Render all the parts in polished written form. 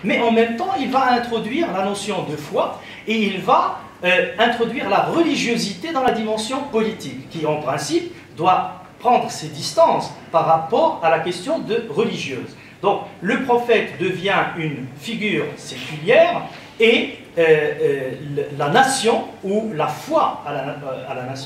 Mais en même temps, il va introduire la notion de foi et il va introduire la religiosité dans la dimension politique, qui en principe doit prendre ses distances par rapport à la question de religieuse. Donc le prophète devient une figure séculière et la nation ou la foi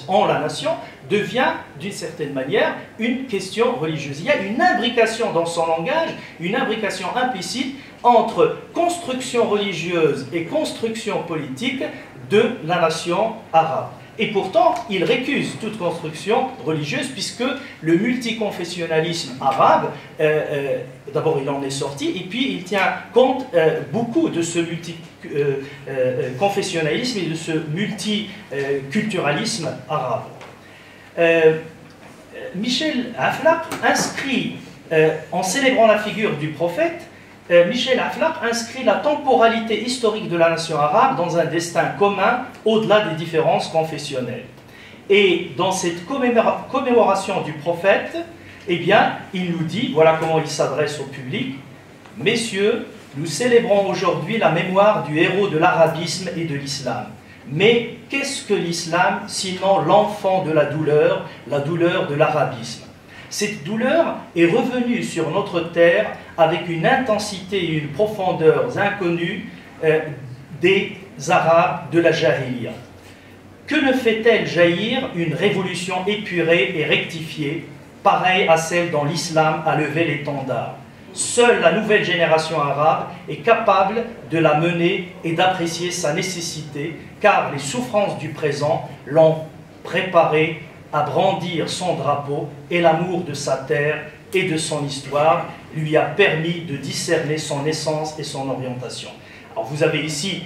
en la nation devient d'une certaine manière une question religieuse. Il y a une imbrication dans son langage, une imbrication implicite entre construction religieuse et construction politique de la nation arabe. Et pourtant, il récuse toute construction religieuse puisque le multiconfessionnalisme arabe, d'abord il en est sorti, et puis il tient compte beaucoup de ce multiconfessionnalisme et de ce multiculturalisme arabe. Michel Aflaq inscrit, en célébrant la figure du prophète, Michel Aflaq inscrit la temporalité historique de la nation arabe dans un destin commun au-delà des différences confessionnelles. Et dans cette commémoration du prophète, eh bien, il nous dit, voilà comment il s'adresse au public: « Messieurs, nous célébrons aujourd'hui la mémoire du héros de l'arabisme et de l'islam. Mais qu'est-ce que l'islam sinon l'enfant de la douleur de l'arabisme ? Cette douleur est revenue sur notre terre avec une intensité et une profondeur inconnues des Arabes de la Jahiliya. Que ne fait-elle jaillir une révolution épurée et rectifiée, pareille à celle dont l'islam a levé l'étendard? Seule la nouvelle génération arabe est capable de la mener et d'apprécier sa nécessité, car les souffrances du présent l'ont préparée à brandir son drapeau, et l'amour de sa terre et de son histoire lui a permis de discerner son essence et son orientation. » Alors vous avez ici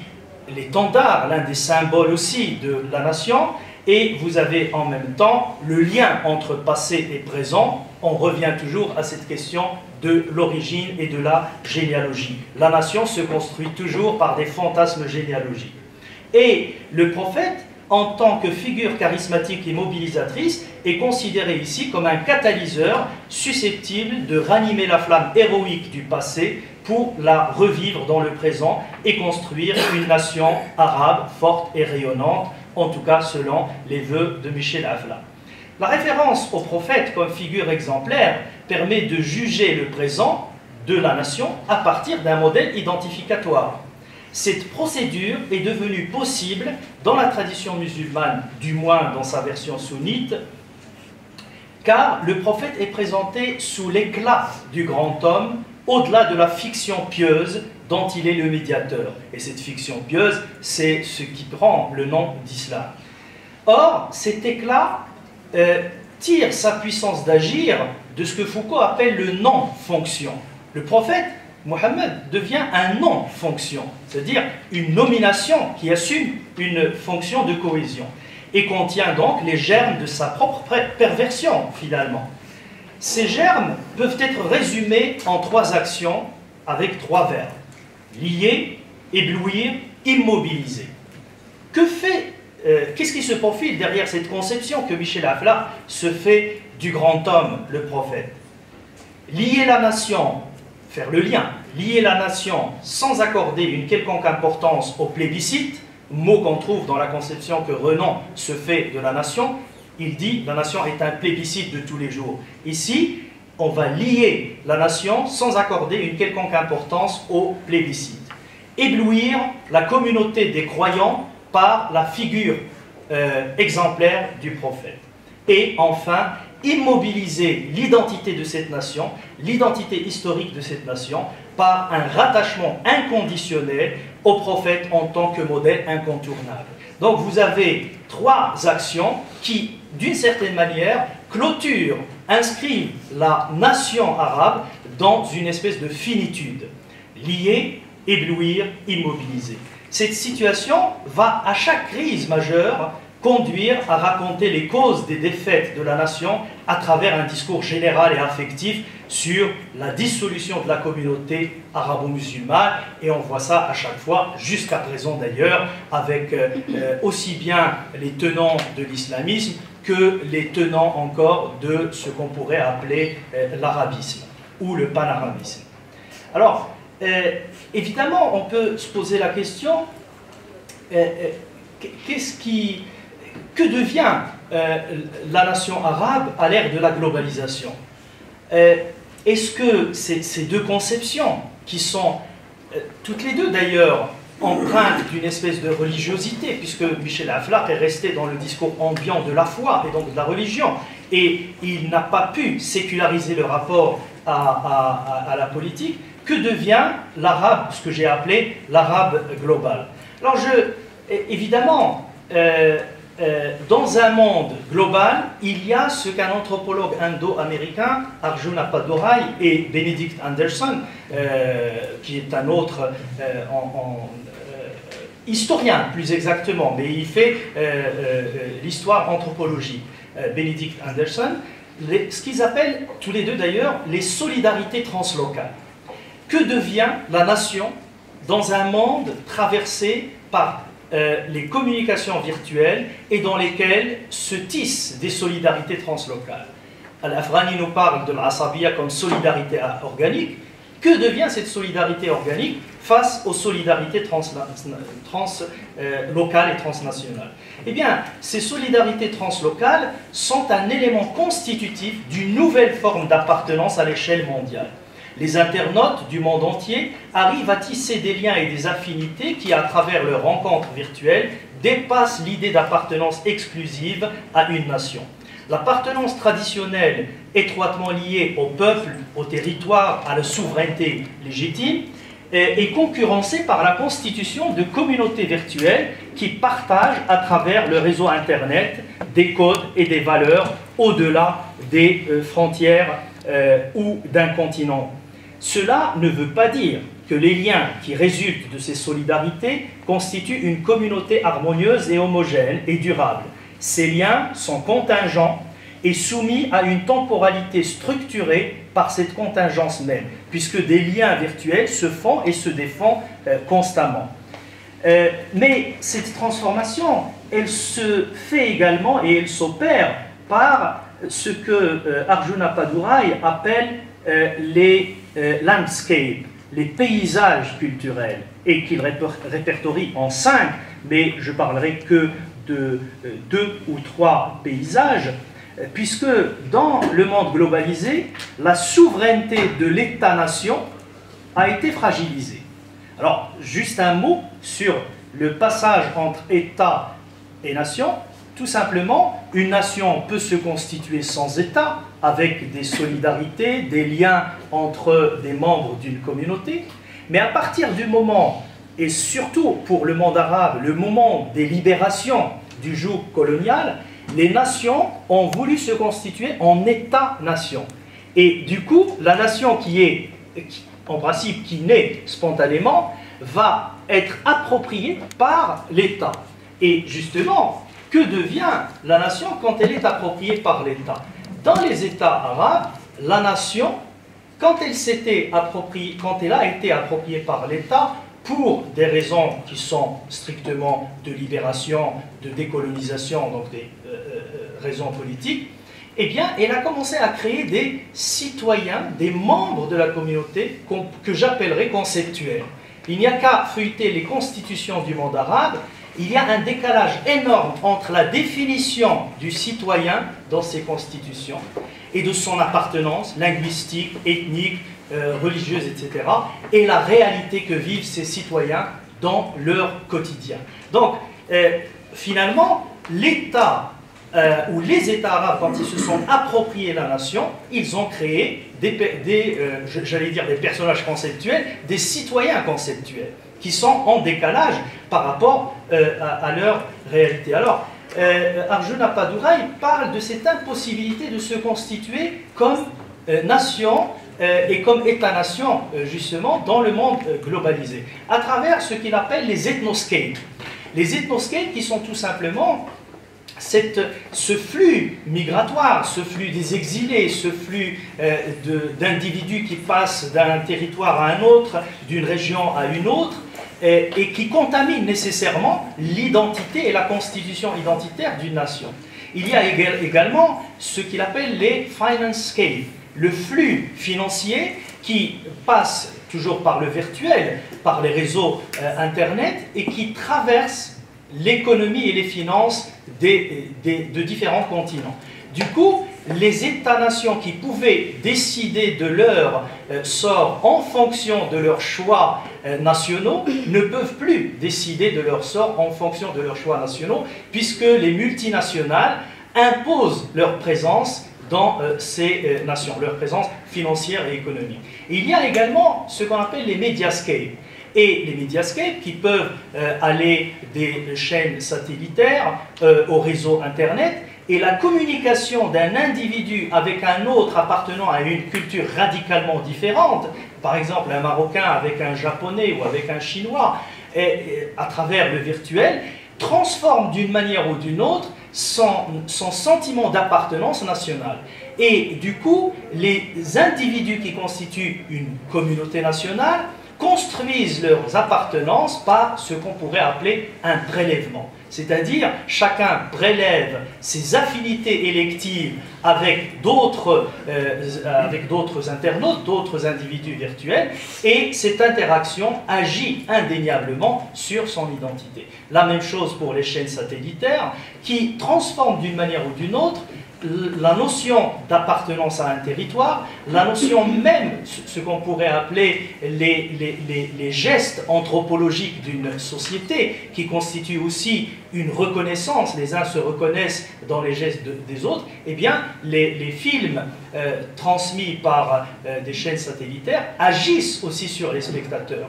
l'étendard, l'un des symboles aussi de la nation, et vous avez en même temps le lien entre passé et présent. On revient toujours à cette question de l'origine et de la généalogie. La nation se construit toujours par des fantasmes généalogiques. Et le prophète, en tant que figure charismatique et mobilisatrice, est considéré ici comme un catalyseur susceptible de ranimer la flamme héroïque du passé pour la revivre dans le présent et construire une nation arabe forte et rayonnante, en tout cas selon les vœux de Michel Aflaq. La référence au prophète comme figure exemplaire permet de juger le présent de la nation à partir d'un modèle identificatoire. Cette procédure est devenue possible dans la tradition musulmane, du moins dans sa version sunnite, car le prophète est présenté sous l'éclat du grand homme, au-delà de la fiction pieuse dont il est le médiateur. Et cette fiction pieuse, c'est ce qui prend le nom d'islam. Or, cet éclat tire sa puissance d'agir de ce que Foucault appelle le non-fonction. Le prophète Mohammed devient un non-fonction, c'est-à-dire une nomination qui assume une fonction de cohésion et contient donc les germes de sa propre perversion finalement. Ces germes peuvent être résumés en trois actions avec trois verbes: lier, éblouir, immobiliser. Qu'est-ce qui se profile derrière cette conception que Michel Aflaq se fait du grand homme, le prophète? Lier la nation, faire le lien, lier la nation sans accorder une quelconque importance au plébiscite, mot qu'on trouve dans la conception que Renan se fait de la nation. Il dit la nation est un plébiscite de tous les jours. Ici, on va lier la nation sans accorder une quelconque importance au plébiscite. Éblouir la communauté des croyants par la figure exemplaire du prophète. Et enfin, immobiliser l'identité de cette nation, l'identité historique de cette nation, par un rattachement inconditionnel au prophète en tant que modèle incontournable. Donc vous avez trois actions qui, d'une certaine manière, clôturent, inscrivent la nation arabe dans une espèce de finitude. Lier, éblouir, immobiliser. Cette situation va, à chaque crise majeure, conduire à raconter les causes des défaites de la nation à travers un discours général et affectif sur la dissolution de la communauté arabo-musulmane. Et on voit ça à chaque fois, jusqu'à présent d'ailleurs, avec aussi bien les tenants de l'islamisme que les tenants encore de ce qu'on pourrait appeler l'arabisme ou le panarabisme. Alors, évidemment, on peut se poser la question, que devient la nation arabe à l'ère de la globalisation? Est-ce que ces deux conceptions, qui sont toutes les deux d'ailleurs empreintes d'une espèce de religiosité, puisque Michel Aflaq est resté dans le discours ambiant de la foi et donc de la religion, et il n'a pas pu séculariser le rapport à la politique, que devient l'arabe, ce que j'ai appelé l'arabe global? Alors évidemment, dans un monde global, il y a ce qu'un anthropologue indo-américain, Arjuna Padurai, et Benedict Anderson, qui est un autre historien plus exactement, mais il fait l'histoire anthropologique, Benedict Anderson, ce qu'ils appellent tous les deux d'ailleurs les solidarités translocales. Que devient la nation dans un monde traversé par les communications virtuelles et dans lesquelles se tissent des solidarités translocales? Al-Afghani nous parle de l'Asabiyya comme solidarité organique. Que devient cette solidarité organique face aux solidarités locales et transnationales? Eh bien, ces solidarités translocales sont un élément constitutif d'une nouvelle forme d'appartenance à l'échelle mondiale. Les internautes du monde entier arrivent à tisser des liens et des affinités qui, à travers leurs rencontres virtuelles, dépassent l'idée d'appartenance exclusive à une nation. L'appartenance traditionnelle, étroitement liée au peuple, au territoire, à la souveraineté légitime, est concurrencée par la constitution de communautés virtuelles qui partagent à travers le réseau Internet des codes et des valeurs au-delà des frontières ou d'un continent. Cela ne veut pas dire que les liens qui résultent de ces solidarités constituent une communauté harmonieuse et homogène et durable. Ces liens sont contingents et soumis à une temporalité structurée par cette contingence même, puisque des liens virtuels se font et se défont constamment. Mais cette transformation, elle se fait également et elle s'opère par ce que Arjuna Padurai appelle les landscapes, les paysages culturels, et qu'il répertorie en 5, mais je parlerai que de 2 ou 3 paysages, puisque dans le monde globalisé, la souveraineté de l'État-nation a été fragilisée. Alors, juste un mot sur le passage entre État et nation. Tout simplement, une nation peut se constituer sans État, avec des solidarités, des liens entre des membres d'une communauté, mais à partir du moment, et surtout pour le monde arabe, le moment des libérations du joug colonial, les nations ont voulu se constituer en État-nation. Et du coup, la nation en principe, qui naît spontanément, va être appropriée par l'État. Et justement, que devient la nation quand elle est appropriée par l'État? Dans les États arabes, la nation, quand elle a été appropriée par l'État, pour des raisons qui sont strictement de libération, de décolonisation, donc des raisons politiques, eh bien, elle a commencé à créer des citoyens, des membres de la communauté que j'appellerais conceptuels. Il n'y a qu'à feuilleter les constitutions du monde arabe, il y a un décalage énorme entre la définition du citoyen dans ces constitutions et de son appartenance linguistique, ethnique, religieuse, etc., et la réalité que vivent ces citoyens dans leur quotidien. Donc, finalement, l'État ou les États arabes, quand ils se sont appropriés la nation, ils ont créé j'allais dire des personnages conceptuels, des citoyens conceptuels, qui sont en décalage par rapport à leur réalité. Alors, Arjuna Padurai parle de cette impossibilité de se constituer comme nation et comme État-nation, justement, dans le monde globalisé, à travers ce qu'il appelle les ethnoscapes. Les ethnoscapes qui sont tout simplement ce flux migratoire, ce flux des exilés, ce flux d'individus qui passent d'un territoire à un autre, d'une région à une autre, et qui contamine nécessairement l'identité et la constitution identitaire d'une nation. Il y a également ce qu'il appelle les financescapes, le flux financier qui passe toujours par le virtuel, par les réseaux Internet, et qui traverse l'économie et les finances de différents continents. Du coup, les États-nations qui pouvaient décider de leur sort en fonction de leurs choix nationaux ne peuvent plus décider de leur sort en fonction de leurs choix nationaux, puisque les multinationales imposent leur présence dans ces nations, leur présence financière et économique. Et il y a également ce qu'on appelle les mediascapes. Et les mediascapes qui peuvent aller des chaînes satellitaires au réseau Internet, et la communication d'un individu avec un autre appartenant à une culture radicalement différente, par exemple un Marocain avec un Japonais ou avec un Chinois, à travers le virtuel, transforme d'une manière ou d'une autre son sentiment d'appartenance nationale. Et du coup, les individus qui constituent une communauté nationale construisent leurs appartenances par ce qu'on pourrait appeler un prélèvement. C'est-à-dire, chacun prélève ses affinités électives avec d'autres internautes, d'autres individus virtuels, et cette interaction agit indéniablement sur son identité. La même chose pour les chaînes satellitaires, qui transforment d'une manière ou d'une autre la notion d'appartenance à un territoire, la notion même, ce qu'on pourrait appeler les gestes anthropologiques d'une société, qui constituent aussi une reconnaissance, les uns se reconnaissent dans les gestes des autres, eh bien, les films transmis par des chaînes satellitaires agissent aussi sur les spectateurs.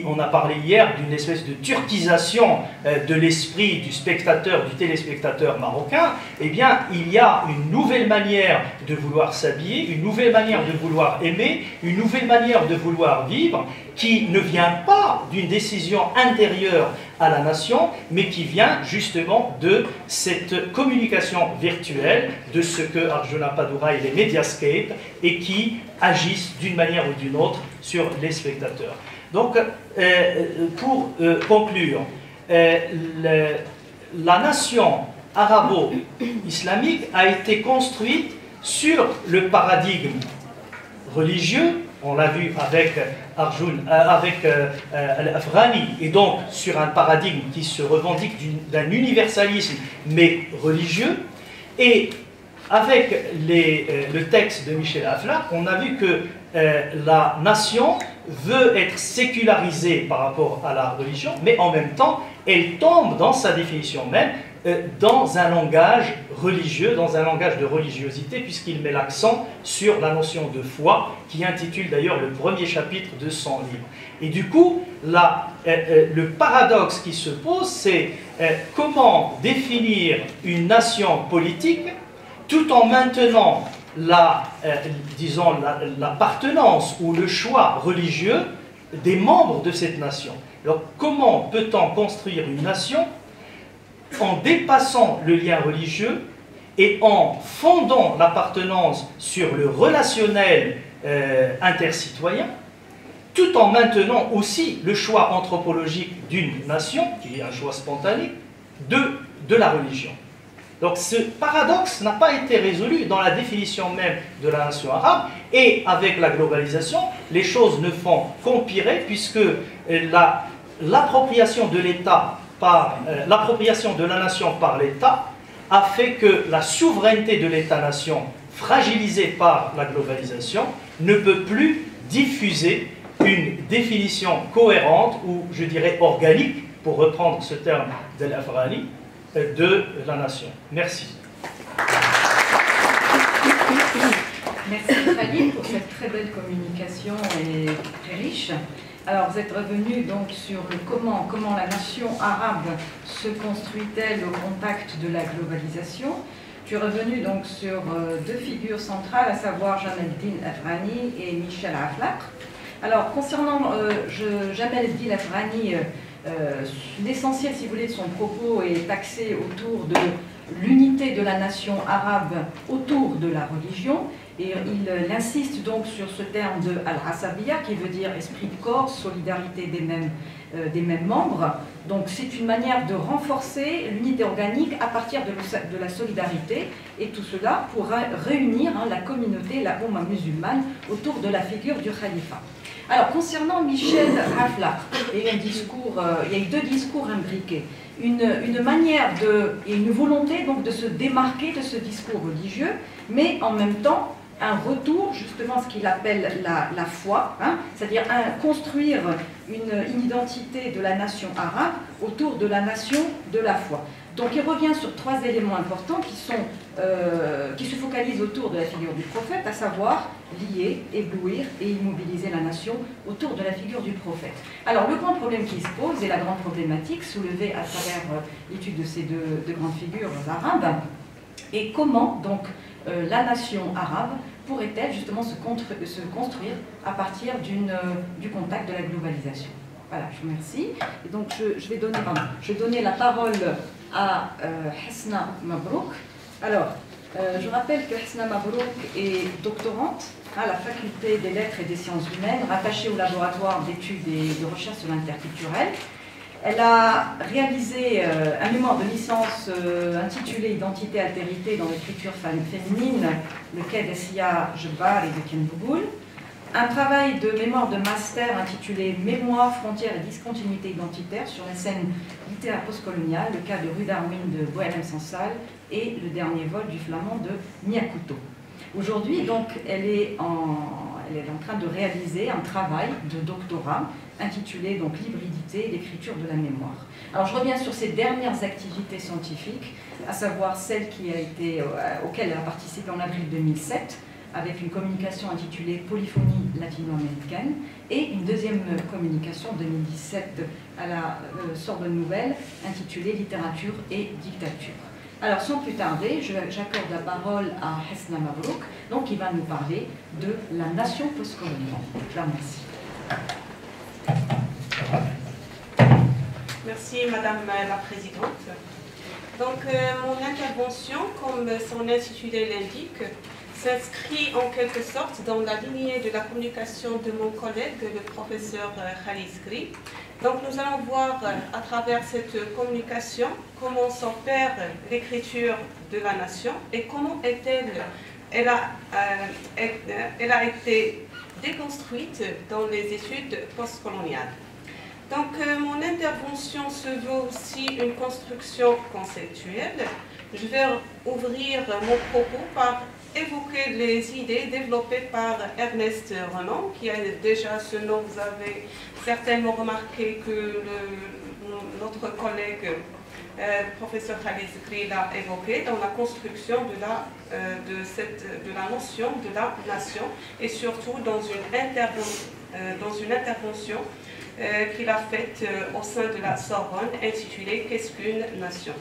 On a parlé hier d'une espèce de turquisation de l'esprit du spectateur, du téléspectateur marocain. Eh bien, il y a une nouvelle manière de vouloir s'habiller, une nouvelle manière de vouloir aimer, une nouvelle manière de vouloir vivre, qui ne vient pas d'une décision intérieure à la nation, mais qui vient justement de cette communication virtuelle, de ce que Arjuna Padura et les mediascapes, et qui agissent d'une manière ou d'une autre sur les spectateurs. Donc, pour conclure, la nation arabo-islamique a été construite sur le paradigme religieux, on l'a vu avec Al-Afghani, et donc sur un paradigme qui se revendique d'un universalisme mais religieux. Et avec le texte de Michel Aflaq, on a vu que la nation veut être sécularisée par rapport à la religion, mais en même temps, elle tombe dans sa définition même dans un langage religieux, dans un langage de religiosité, puisqu'il met l'accent sur la notion de foi, qui intitule d'ailleurs le premier chapitre de son livre. Et du coup, le paradoxe qui se pose, c'est comment définir une nation politique tout en maintenant l'appartenance ou le choix religieux des membres de cette nation. Alors, comment peut-on construire une nation en dépassant le lien religieux et en fondant l'appartenance sur le relationnel intercitoyen, tout en maintenant aussi le choix anthropologique d'une nation, qui est un choix spontané, de la religion. Donc ce paradoxe n'a pas été résolu dans la définition même de la nation arabe, et avec la globalisation, les choses ne font qu'empirer, puisque l'appropriation de l'État l'appropriation de la nation par l'État a fait que la souveraineté de l'État-nation, fragilisée par la globalisation, ne peut plus diffuser une définition cohérente, ou je dirais organique, pour reprendre ce terme d'Al-Afghani, de la nation. Merci. Merci Khalid pour cette très belle communication et très riche. Alors vous êtes revenu donc sur le comment la nation arabe se construit-elle au contact de la globalisation. Tu es revenu donc sur deux figures centrales, à savoir Jamel-Din Afghani et Michel Aflaq. Alors concernant Jamel-Din Afghani, l'essentiel, si vous voulez, de son propos est axé autour de l'unité de la nation arabe autour de la religion. Et il insiste donc sur ce terme de Al-Asabiya, qui veut dire esprit de corps, solidarité des mêmes membres. Donc c'est une manière de renforcer l'unité organique à partir de la solidarité, et tout cela pour réunir la communauté, la Oumma musulmane, autour de la figure du khalifa. Alors, concernant Michel Aflaq, il y a eu deux discours imbriqués. Une manière et une volonté donc de se démarquer de ce discours religieux, mais en même temps un retour justement à ce qu'il appelle la foi, hein, c'est-à-dire construire une identité de la nation arabe autour de la nation de la foi. Donc il revient sur trois éléments importants qui se focalisent autour de la figure du prophète, à savoir lier, éblouir et immobiliser la nation autour de la figure du prophète. Alors le grand problème qui se pose et la grande problématique soulevée à travers l'étude de ces deux grandes figures arabes est comment donc la nation arabe pourrait-elle justement se construire à partir du contact de la globalisation. Voilà, je vous remercie. Et donc je vais donner la parole à Hesna Mabrouk. Alors, je rappelle que Hesna Mabrouk est doctorante à la faculté des lettres et des sciences humaines, rattachée au laboratoire d'études et de recherche sur l'interculturel. Elle a réalisé un mémoire de licence intitulé Identité, altérité dans l'écriture féminine, le quai d'Essia Jebbar et de Ken Bouboul. Un travail de mémoire de master intitulé Mémoire, frontières et discontinuité identitaire sur la scène littéraire postcoloniale, le cas de Rue Darwin de Boelem Sansal et le dernier vol du flamand de Miakuto. Aujourd'hui, donc, elle est en train de réaliser un travail de doctorat intitulé donc l'hybridité, l'écriture de la mémoire. Alors je reviens sur ses dernières activités scientifiques, à savoir celle auquel elle a participé en avril 2007, avec une communication intitulée Polyphonie latino-américaine, et une deuxième communication en 2017 à la Sorbonne Nouvelle, intitulée Littérature et dictature. Alors sans plus tarder, j'accorde la parole à Hesna Mabrouk, donc qui va nous parler de la nation postcoloniale. Je la remercie. Merci Madame la Présidente. Donc mon intervention, comme son intitulé l'indique, s'inscrit en quelque sorte dans la lignée de la communication de mon collègue, le professeur Khalid Zikri. Donc nous allons voir à travers cette communication comment s'opère l'écriture de la nation et comment elle a été déconstruite dans les études postcoloniales. Donc mon intervention se veut aussi une construction conceptuelle. Je vais ouvrir mon propos par évoquer les idées développées par Ernest Renan, qui a déjà ce nom, vous avez certainement remarqué que notre collègue professeur Khalid Zikri l'a évoqué dans la construction de la notion de la nation et surtout dans une intervention qu'il a faite au sein de la Sorbonne intitulée « Qu'est-ce qu'une nation ?»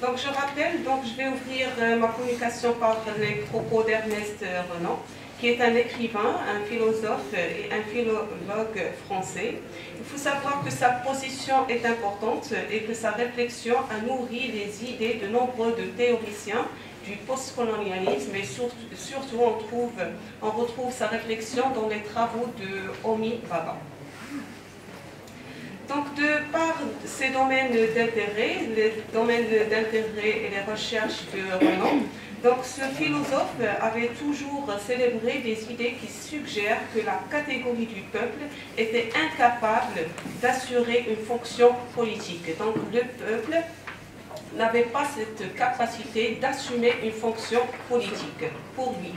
Donc je rappelle, je vais ouvrir ma communication par les propos d'Ernest Renan, qui est un écrivain, un philosophe et un philologue français. Il faut savoir que sa position est importante et que sa réflexion a nourri les idées de nombreux théoriciens du postcolonialisme et surtout on retrouve sa réflexion dans les travaux de Homi Bhabha. Donc, de par ces domaines d'intérêt, les domaines d'intérêt et les recherches de Renan, donc ce philosophe avait toujours célébré des idées qui suggèrent que la catégorie du peuple était incapable d'assurer une fonction politique. Donc, le peuple n'avait pas cette capacité d'assumer une fonction politique pour lui.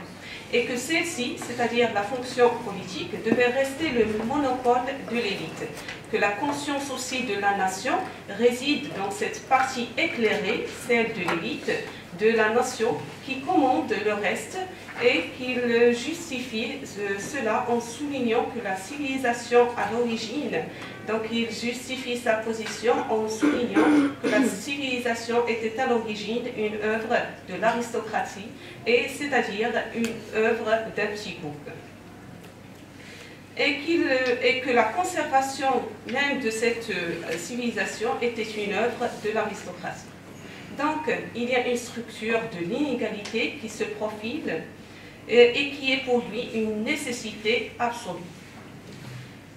Et que celle-ci, c'est-à-dire la fonction politique, devait rester le monopole de l'élite. Que la conscience aussi de la nation réside dans cette partie éclairée, celle de l'élite, de la nation, qui commande le reste et qu'il justifie cela en soulignant que la civilisation à l'origine, donc il justifie sa position en soulignant que la civilisation était à l'origine une œuvre de l'aristocratie, et c'est-à-dire une œuvre d'un petit groupe. Et que la conservation même de cette civilisation était une œuvre de l'aristocratie. Donc, il y a une structure de l'inégalité qui se profile et qui est pour lui une nécessité absolue.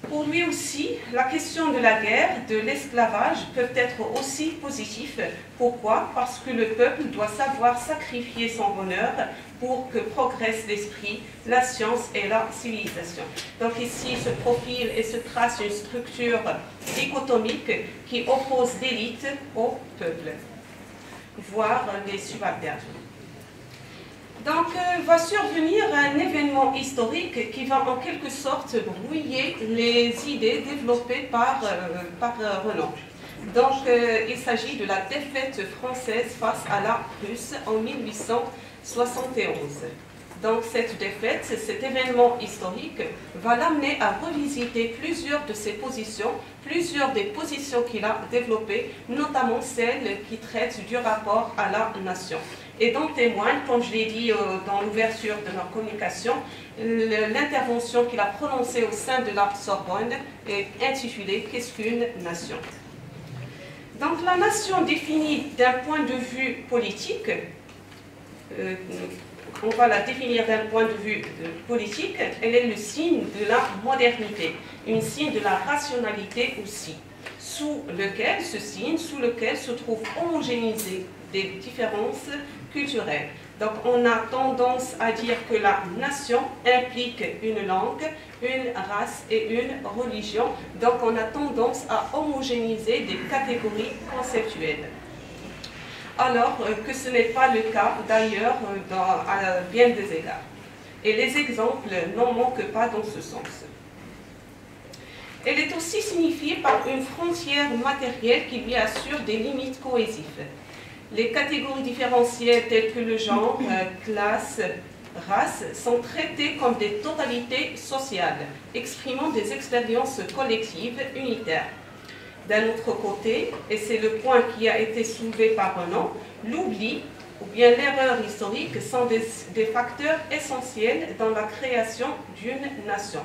Pour lui aussi, la question de la guerre, de l'esclavage peuvent être aussi positifs. Pourquoi? Parce que le peuple doit savoir sacrifier son bonheur pour que progresse l'esprit, la science et la civilisation. Donc ici se profile et se trace une structure dichotomique qui oppose l'élite au peuple, voire les subalternes. Donc, va survenir un événement historique qui va en quelque sorte brouiller les idées développées par Renan. Donc, il s'agit de la défaite française face à la Prusse en 1871. Donc, cette défaite, cet événement historique va l'amener à revisiter plusieurs de ses positions, plusieurs des positions qu'il a développées, notamment celles qui traitent du rapport à la nation. Et dont témoigne, comme je l'ai dit dans l'ouverture de ma communication, l'intervention qu'il a prononcée au sein de la Sorbonne est intitulée « Qu'est-ce qu'une nation ?» Donc la nation définie d'un point de vue politique, on va la définir d'un point de vue politique, elle est le signe de la modernité, un signe de la rationalité aussi, sous lequel se trouve homogénéisé des différences culturelles. Donc on a tendance à dire que la nation implique une langue, une race et une religion. Donc on a tendance à homogénéiser des catégories conceptuelles. Alors que ce n'est pas le cas d'ailleurs à bien des égards. Et les exemples n'en manquent pas dans ce sens. Elle est aussi signifiée par une frontière matérielle qui lui assure des limites cohésives. Les catégories différentielles telles que le genre, classe, race sont traitées comme des totalités sociales, exprimant des expériences collectives unitaires. D'un autre côté, et c'est le point qui a été soulevé par Renan, l'oubli ou bien l'erreur historique sont des facteurs essentiels dans la création d'une nation.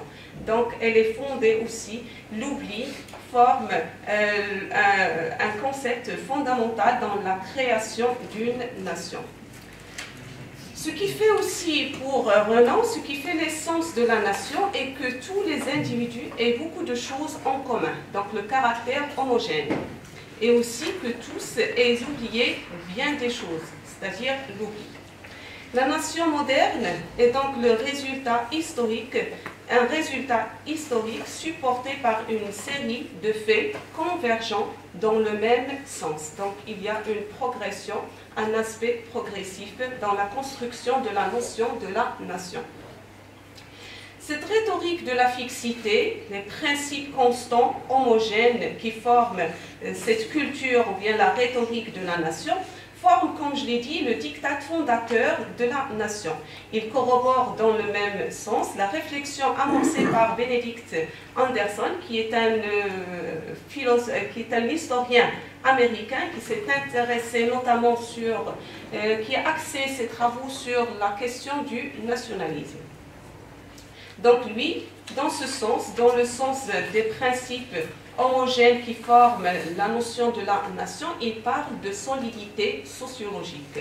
Donc elle est fondée aussi, l'oubli forme un concept fondamental dans la création d'une nation. Ce qui fait aussi pour Renan, ce qui fait l'essence de la nation est que tous les individus aient beaucoup de choses en commun, donc le caractère homogène, et aussi que tous aient oublié bien des choses, c'est-à-dire l'oubli. La nation moderne est donc le résultat historique, un résultat historique supporté par une série de faits convergents dans le même sens. Donc il y a une progression, un aspect progressif dans la construction de la notion de la nation. Cette rhétorique de la fixité, les principes constants, homogènes qui forment cette culture ou bien la rhétorique de la nation, forme, comme je l'ai dit, le diktat fondateur de la nation. Il corrobore dans le même sens la réflexion amorcée par Benedict Anderson, qui est un historien américain qui s'est intéressé notamment qui a axé ses travaux sur la question du nationalisme. Donc lui, dans ce sens, dans le sens des principes homogène qui forme la notion de la nation, il parle de solidité sociologique.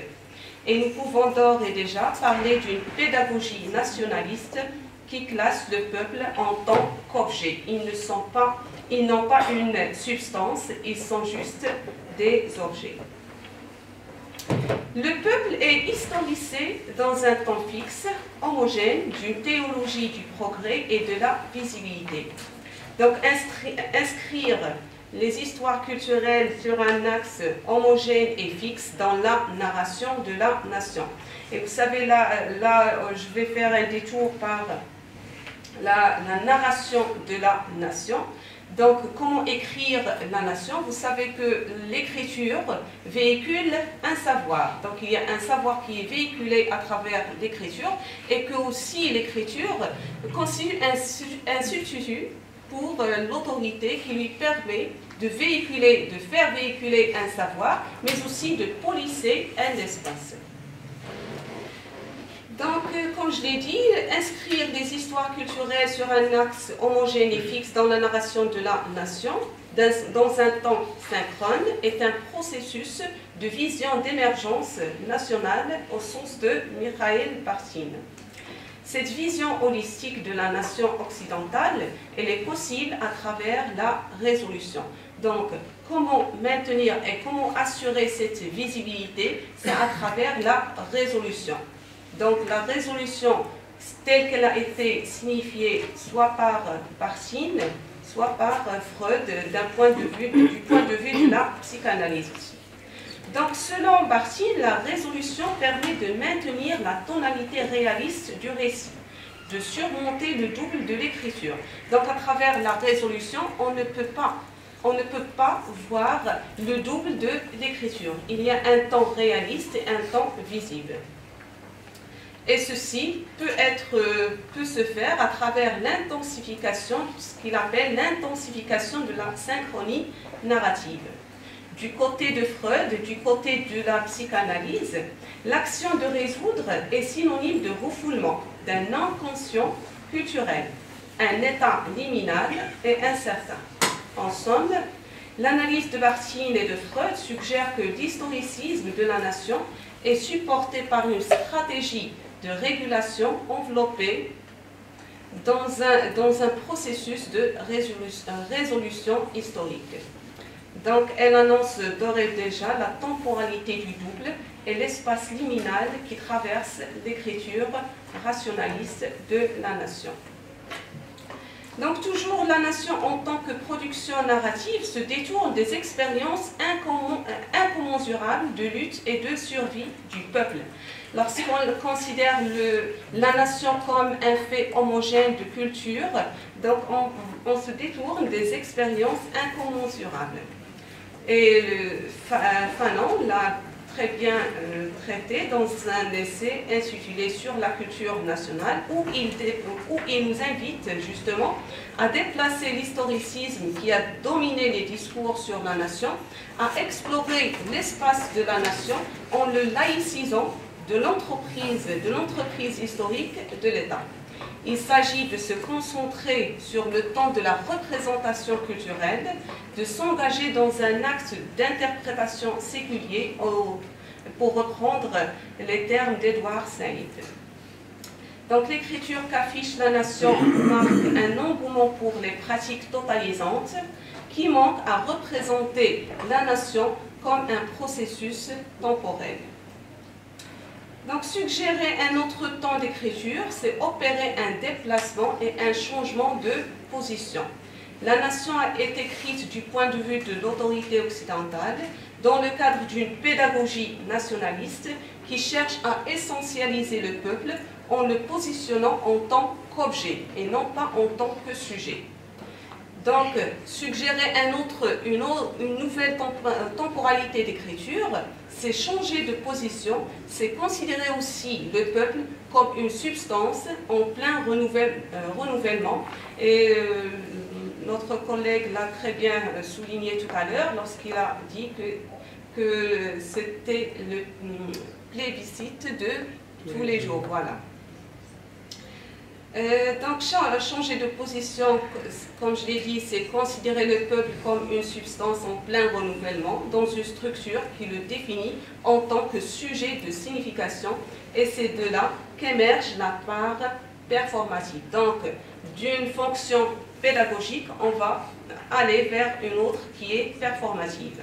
Et nous pouvons d'ores et déjà parler d'une pédagogie nationaliste qui classe le peuple en tant qu'objet. Ils n'ont pas une substance, ils sont juste des objets. Le peuple est historisé dans un temps fixe, homogène, d'une théologie du progrès et de la visibilité. Donc inscrire les histoires culturelles sur un axe homogène et fixe dans la narration de la nation. Et vous savez, là je vais faire un détour par la narration de la nation. Donc, comment écrire la nation? Vous savez que l'écriture véhicule un savoir. Donc, il y a un savoir qui est véhiculé à travers l'écriture et que aussi l'écriture constitue un substitut pour l'autorité qui lui permet de faire véhiculer un savoir, mais aussi de polisser un espace. Donc, comme je l'ai dit, inscrire des histoires culturelles sur un axe homogène et fixe dans la narration de la nation, dans un temps synchrone, est un processus de vision d'émergence nationale au sens de Mikhaïl Bakhtin. Cette vision holistique de la nation occidentale, elle est possible à travers la résolution. Donc, comment maintenir et comment assurer cette visibilité, c'est à travers la résolution. Donc, la résolution, telle qu'elle a été signifiée soit par Barthes, soit par Freud, du point de vue de la psychanalyse aussi. Donc, selon Barthes, la résolution permet de maintenir la tonalité réaliste du récit, de surmonter le double de l'écriture. Donc, à travers la résolution, on ne peut pas voir le double de l'écriture. Il y a un temps réaliste et un temps visible. Et ceci peut se faire à travers l'intensification, ce qu'il appelle l'intensification de la synchronie narrative. Du côté de Freud, du côté de la psychanalyse, l'action de résoudre est synonyme de refoulement d'un inconscient culturel, un état liminal et incertain. En somme, l'analyse de Barthes et de Freud suggère que l'historicisme de la nation est supporté par une stratégie de régulation enveloppée dans un processus de résolution historique. Donc, elle annonce d'ores et déjà la temporalité du double et l'espace liminal qui traverse l'écriture rationaliste de la nation. Donc, toujours, la nation en tant que production narrative se détourne des expériences incommensurables de lutte et de survie du peuple. Lorsqu'on considère la nation comme un fait homogène de culture, donc on se détourne des expériences incommensurables. Et Fanon l'a très bien traité dans un essai intitulé Sur la culture nationale, où il nous invite justement à déplacer l'historicisme qui a dominé les discours sur la nation, à explorer l'espace de la nation en le laïcisant de l'entreprise historique de l'État. Il s'agit de se concentrer sur le temps de la représentation culturelle, de s'engager dans un acte d'interprétation séculier, pour reprendre les termes d'Edouard Said. Donc l'écriture qu'affiche la nation marque un engouement pour les pratiques totalisantes qui manquent à représenter la nation comme un processus temporel. Donc, suggérer un autre temps d'écriture, c'est opérer un déplacement et un changement de position. La nation a été écrite du point de vue de l'autorité occidentale dans le cadre d'une pédagogie nationaliste qui cherche à essentialiser le peuple en le positionnant en tant qu'objet et non pas en tant que sujet. Donc, suggérer une nouvelle temporalité d'écriture, c'est changer de position, c'est considérer aussi le peuple comme une substance en plein renouvellement. Et notre collègue l'a très bien souligné tout à l'heure lorsqu'il a dit que c'était le plébiscite de tous les jours. Voilà. Donc, changer de position, comme je l'ai dit, c'est considérer le peuple comme une substance en plein renouvellement dans une structure qui le définit en tant que sujet de signification, et c'est de là qu'émerge la part performative. Donc, d'une fonction pédagogique, on va aller vers une autre qui est performative.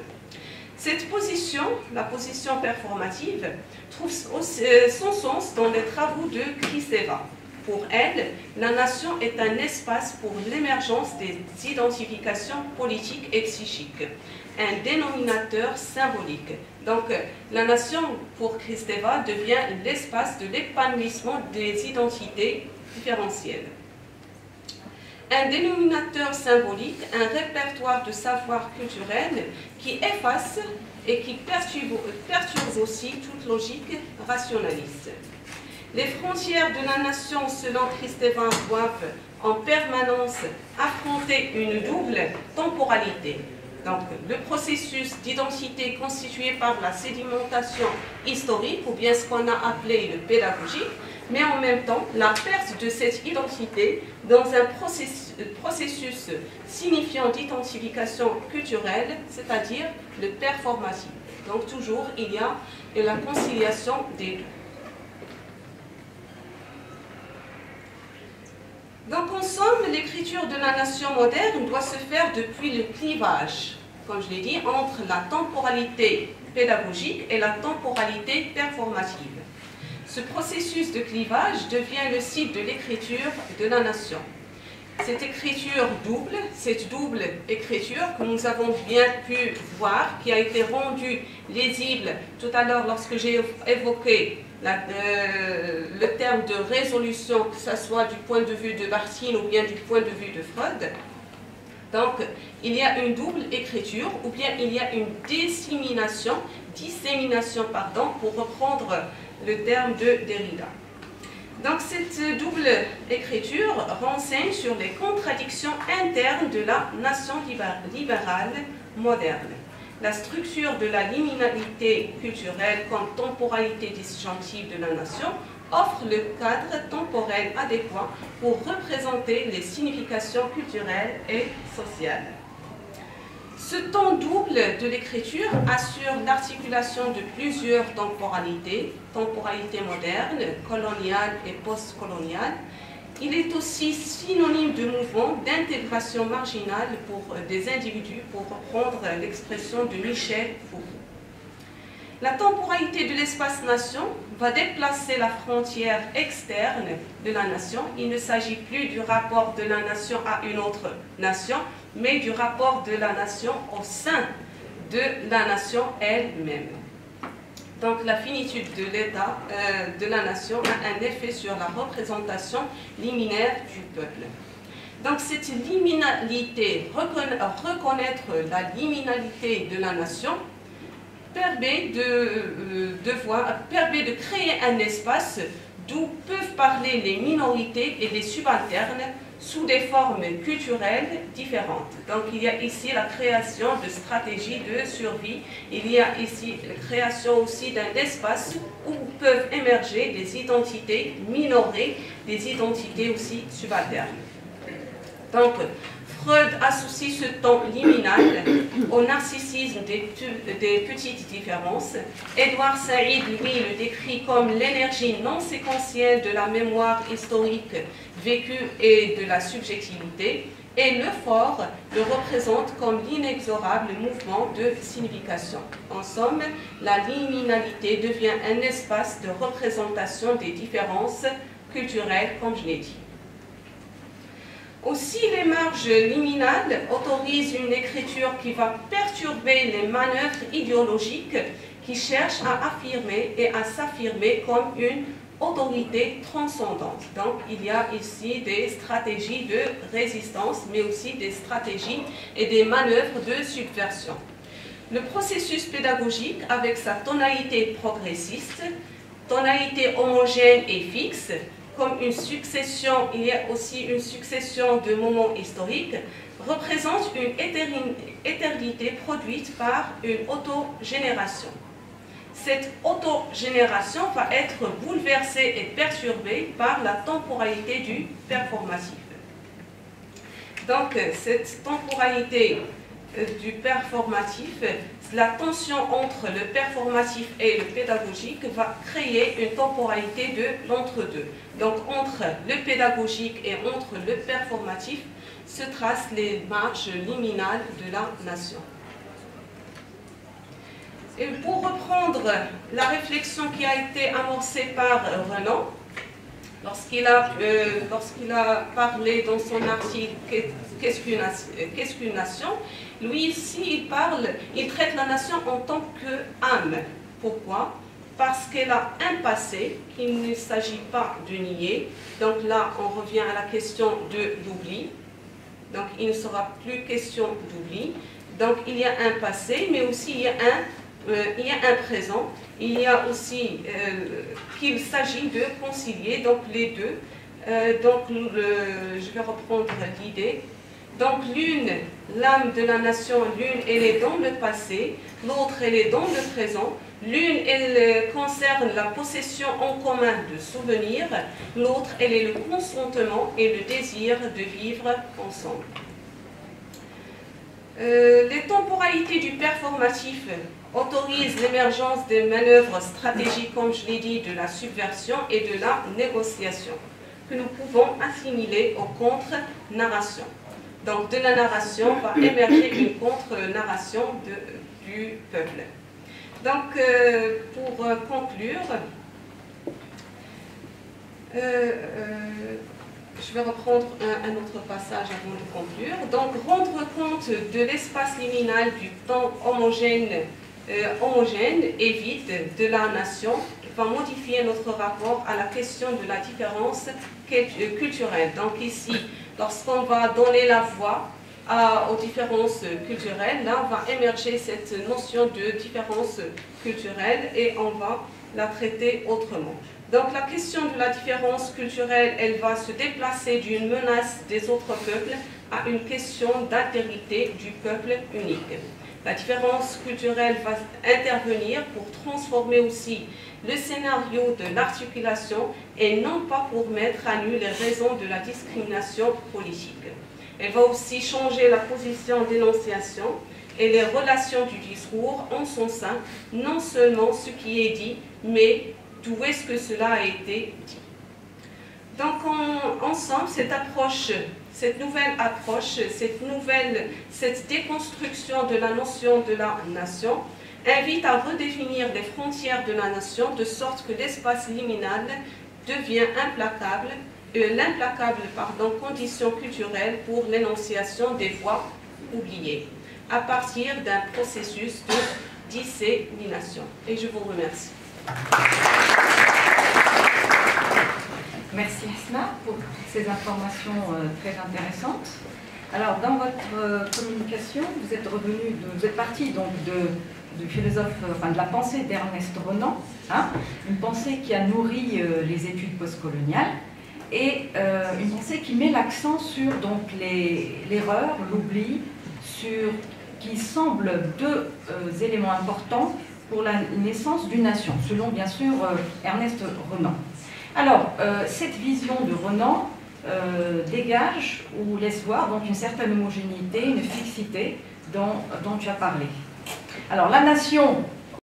Cette position, la position performative, trouve son sens dans les travaux de Kristeva. Pour elle, la nation est un espace pour l'émergence des identifications politiques et psychiques, un dénominateur symbolique. Donc, la nation, pour Kristeva, devient l'espace de l'épanouissement des identités différentielles. Un dénominateur symbolique, un répertoire de savoir culturel qui efface et qui perturbe aussi toute logique rationaliste. Les frontières de la nation, selon Kristeva, doivent en permanence affronter une double temporalité. Donc, le processus d'identité constitué par la sédimentation historique, ou bien ce qu'on a appelé le pédagogique, mais en même temps la perte de cette identité dans un processus signifiant d'identification culturelle, c'est-à-dire le performatif. Donc, toujours, il y a la conciliation des deux. Donc en somme, l'écriture de la nation moderne doit se faire depuis le clivage, comme je l'ai dit, entre la temporalité pédagogique et la temporalité performative. Ce processus de clivage devient le site de l'écriture de la nation. Cette écriture double, cette double écriture que nous avons bien pu voir, qui a été rendue lisible tout à l'heure lorsque j'ai évoqué le terme de résolution, que ce soit du point de vue de Barthes ou bien du point de vue de Freud. Donc, il y a une double écriture ou bien il y a une dissémination, pour reprendre le terme de Derrida. Donc, cette double écriture renseigne sur les contradictions internes de la nation libérale moderne. La structure de la liminalité culturelle comme temporalité disjonctive de la nation offre le cadre temporel adéquat pour représenter les significations culturelles et sociales. Ce temps double de l'écriture assure l'articulation de plusieurs temporalités, temporalité moderne, coloniale et postcoloniale. Il est aussi synonyme de mouvement d'intégration marginale pour des individus, pour reprendre l'expression de Michel Foucault. La temporalité de l'espace-nation va déplacer la frontière externe de la nation. Il ne s'agit plus du rapport de la nation à une autre nation, mais du rapport de la nation au sein de la nation elle-même. Donc la finitude de l'état de la nation a un effet sur la représentation liminaire du peuple. Donc cette liminalité, reconnaître la liminalité de la nation, permet de créer un espace d'où peuvent parler les minorités et les subalternes sous des formes culturelles différentes. Donc il y a ici la création de stratégies de survie, il y a ici la création aussi d'un espace où peuvent émerger des identités minorées, des identités aussi subalternes. Donc Freud associe ce temps liminal au narcissisme des petites différences. Édouard Saïd, lui, le décrit comme l'énergie non séquentielle de la mémoire historique vécue et de la subjectivité. Et Lefort le représente comme l'inexorable mouvement de signification. En somme, la liminalité devient un espace de représentation des différences culturelles, comme je l'ai dit. Aussi, les marges liminales autorisent une écriture qui va perturber les manœuvres idéologiques qui cherchent à affirmer et à s'affirmer comme une autorité transcendante. Donc, il y a ici des stratégies de résistance, mais aussi des stratégies et des manœuvres de subversion. Le processus pédagogique, avec sa tonalité progressiste, tonalité homogène et fixe, comme une succession, il y a aussi une succession de moments historiques, représente une éternité produite par une autogénération. Cette autogénération va être bouleversée et perturbée par la temporalité du performatif. Donc, cette temporalité du performatif, la tension entre le performatif et le pédagogique va créer une temporalité de l'entre-deux. Donc, entre le pédagogique et entre le performatif se tracent les marges liminales de la nation. Et pour reprendre la réflexion qui a été amorcée par Renan, lorsqu'il a parlé dans son article « Qu'est-ce qu'une nation ?», lui ici, il traite la nation en tant qu'âme. Pourquoi ? Parce qu'elle a un passé qu'il ne s'agit pas de nier. Donc là, on revient à la question de l'oubli. Donc il ne sera plus question d'oubli. Donc il y a un passé, mais aussi il y a un présent. Il y a aussi qu'il s'agit de concilier donc les deux. Je vais reprendre l'idée. Donc l'une, l'âme de la nation, l'une elle est dans le passé, l'autre elle est dans le présent. L'une elle concerne la possession en commun de souvenirs, l'autre elle est le consentement et le désir de vivre ensemble. Les temporalités du performatif autorisent l'émergence des manœuvres stratégiques, comme je l'ai dit, de la subversion et de la négociation. que nous pouvons assimiler aux contre-narrations. Donc de la narration va émerger une contre-narration du peuple. Donc pour conclure, je vais reprendre un autre passage avant de conclure. Donc rendre compte de l'espace liminal du temps homogène et vide de la nation va modifier notre rapport à la question de la différence culturelle. Donc ici, lorsqu'on va donner la voix aux différences culturelles, là va émerger cette notion de différence culturelle et on va la traiter autrement. Donc la question de la différence culturelle, elle va se déplacer d'une menace des autres peuples à une question d'altérité du peuple unique. La différence culturelle va intervenir pour transformer aussi le scénario de l'articulation et non pas pour mettre à nu les raisons de la discrimination politique. Elle va aussi changer la position d'énonciation et les relations du discours en son sein, non seulement ce qui est dit, mais d'où est-ce que cela a été dit. Donc ensemble, cette nouvelle approche, cette déconstruction de la notion de la nation invite à redéfinir les frontières de la nation de sorte que l'espace liminal devient l'implacable condition culturelle pour l'énonciation des voix oubliées, à partir d'un processus de dissémination. Et je vous remercie. Merci Asma pour ces informations très intéressantes. Alors dans votre communication, vous êtes parti donc du philosophe, de la pensée d'Ernest Renan, une pensée qui a nourri les études postcoloniales et une pensée qui met l'accent sur donc l'erreur, l'oubli, qui semble deux éléments importants pour la naissance d'une nation, selon bien sûr Ernest Renan. Alors, cette vision de Renan dégage ou laisse voir donc une certaine homogénéité, une fixité dont tu as parlé. Alors, la nation